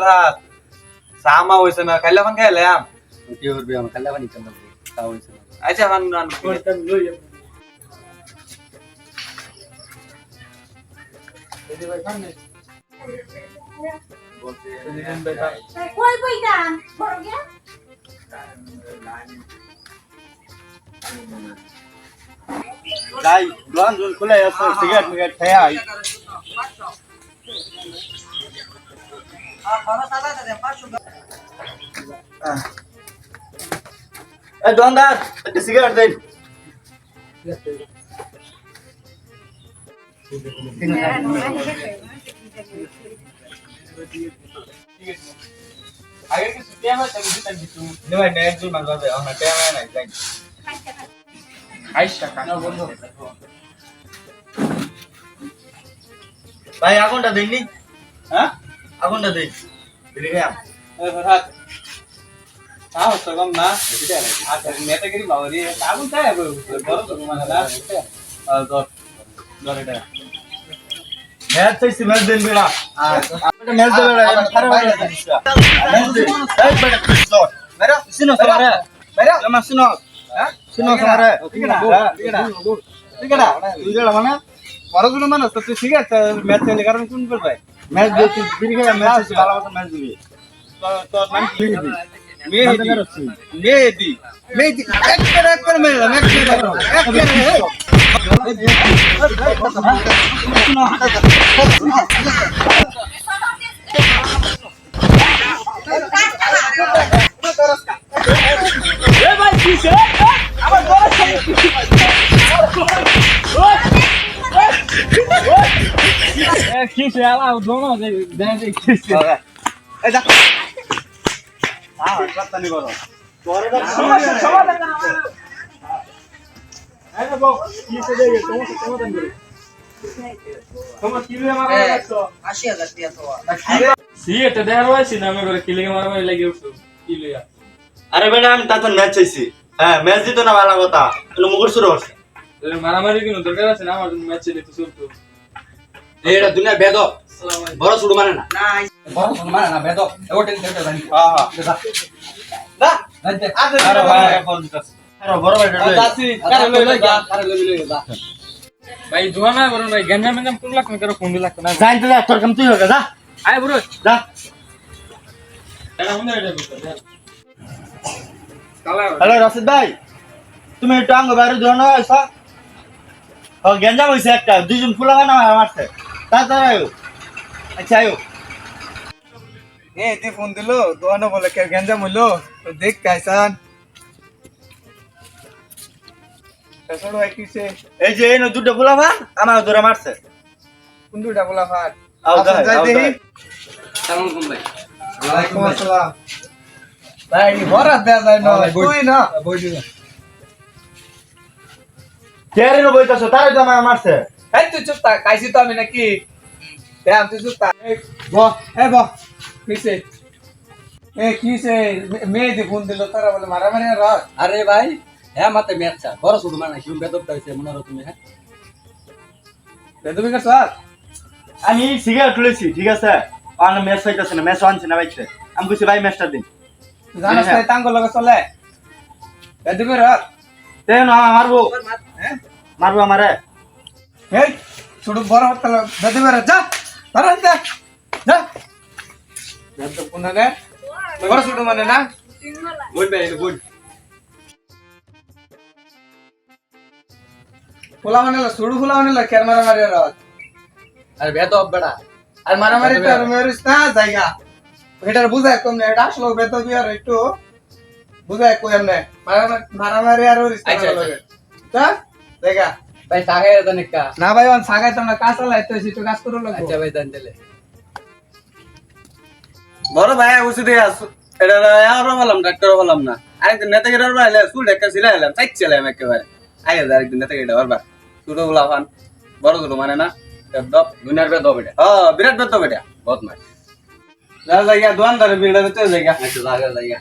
ফরহাদ সামা হইছে না খাইলা ফান খাইলাম কি করবি আমার খাল্লা পানি কেন তাও হইছে না আচ্ছা ফান রান এই ভাই খান নেই কই বইটা বড় গিয়া যাই দোকান জল খুলে আছে সিগারেট মিগারেট খায় আই এ দোকানদার একটা সিগারেট দেন আগে কি সুতিয়া মা তুমি দিতেন কিছু নেই নেই জুল মান যাবে না টাইম নাই যাই 28 টাকা না বন্ধ ভাই আগুনটা দেননি হ্যাঁ আগুনটা দেন দিলে গাম এই ফরহাদ তাও তো কম না আচ্ছা নেতাগিরি বাবরি আগুন চাই বড় তো মানে না দর দর এটা ম্যাচ চাইছি ম্যাচ দেন বেড়া আপনি ম্যাচ দেবে বেড়া খারাপ হয়ে যাচ্ছে ম্যাচ দেন এই বেড়া কৃষ্ণ মেরা শুনো সমারে মেরা জামা শুনো হ্যাঁ শুনো সমারে ঠিক আছে তুই যেটা মানে পরগুলো মানে তো ঠিক আছে ম্যাচ চলে কারণ কোন করবে ম্যাচ দিতে দিকে ম্যাচ ভালো মতো ম্যাচ দিবি তো মানে মেহেদি মেহেদি মেহেদি এক করে মেরে এক করে কিসে আলা দোনো দে দে কিসে এই যা রাস্তানি করো তোরে সমাধান না এই বউ কিসে দে সমাধান করে তোমার কিলে মারা লাগতো ৮০,০০০ টাকা তো সিএটা দেখার হইছে না আমি করে কিলে মারামারি লাগি উঠছো কিলে আরে বেটা আমি তাতে ম্যাচ চাইছি হ্যাঁ ম্যাচ দিত না ভালো কথা এলো মুগুর শুরু করছে মারামারি কোনো দরকার আছে না আমার ম্যাচ চলে তো চলতো এটা দুনিয়া বেদক বড় ছোট মানে না না বড় ছোট মানে না বেদক হোটেল থেকে জানি হ্যাঁ দা আরে ভাই ফোন দিতাছ আরে বড় ভাই দাসি কারে লই যা ভাই জোয়ানা বড় ভাই গঞ্জা মেঞ্জাম কোন লাখ করে কোন লাখ না জানতে যা তোর কাম তুই হোগা যা আয় বড় যা এটা হুন এটা কালা হ্যালো রশিদ ভাই তুমি একটু আঙ্গ বাইরে ধরে না এসা ও গেঞ্জাম হইছে একটা দুইজন ফুলা না মারছে তাড়াতাড়ি আয়ো আচ্ছা আয়ো এ তে ফোন দিলো দোয়ানো বলে কে গঞ্জা হইলো তো দেখ কাইসান এসড় হয় কিসে এই যে এনো দুটো ফুলা আমার ধরে মারছে কোন দুটা বলা ফাট আও দা যাই দেখি সালাম আলাইকুম ভাই ওয়ালাইকুম আসসালাম ভাই বড় দেয়া যায় না তুই না বই দিও কেরে নো বইতাছো তারে তো আমার মারছে এই তুই চুপ থাক কাইছি তো আমি নাকি দেখ তুই চুপ থাক ব কিসে এ কিসে মেয়ে ফোন দিল তারা বলে মারামারি রাত আরে ভাই হ্যাঁ মাতে ম্যাচটা বড় ছোট মানে কি বেদবটা হইছে মনে রাখো তুমি হ্যাঁ তুমি কা স্যার আমি সিগারেট তুলেছি ঠিক আছে আর ম্যাচ হইতাছে না ম্যাচ আনছে না বাইছে আমি কইছি ভাই ম্যাচটা দিন জানাস না তাঙ্গ লগে চলে তুমি রাত তে না মারবো হ্যাঁ মারবো আমারে এই ছোট বড় হতে বেদে বেরে যা ধর যা যা বেদ কোন রে বড় ছোট মানে না বল বে বল ফুলা মানে ছোট ফুলা মানে কেন মারামারি রাত আরে বেদব বেড়া আর মারামারি তো আর মেরিস না জায়গা এটার বুঝায় কম না এটা আসলে বেদ বিয়ার একটু বুঝায় কই এমনে মারামারি আর ওরিস আচ্ছা, আচ্ছা। যা দেখা ভাই সাগে জানিকা না ভাই অন সাগাই তো না কাজ চালাইতে হইছে তো কাজ করো লাগবে আচ্ছা ভাই জান দিলে বড় ভাই ওষুধ আছে এটা আর বললাম ডাক্তার বললাম না আরেকদিন নেতাগিরি আর বাইলে স্কুল ডাক্তার ছিল এলাম চাইছিলাম একেবারে আগে আরেকদিন নেতাগিরি আবার ছোট গুলা ফান বড় ছোট মানে না বেদব দুনিয়ার বেদব এটা হ্যাঁ বিরাট বেদ বেটা বদমাশ যা জায়গা দোকানদারে বিড়া দিতে জায়গা আচ্ছা জায়গা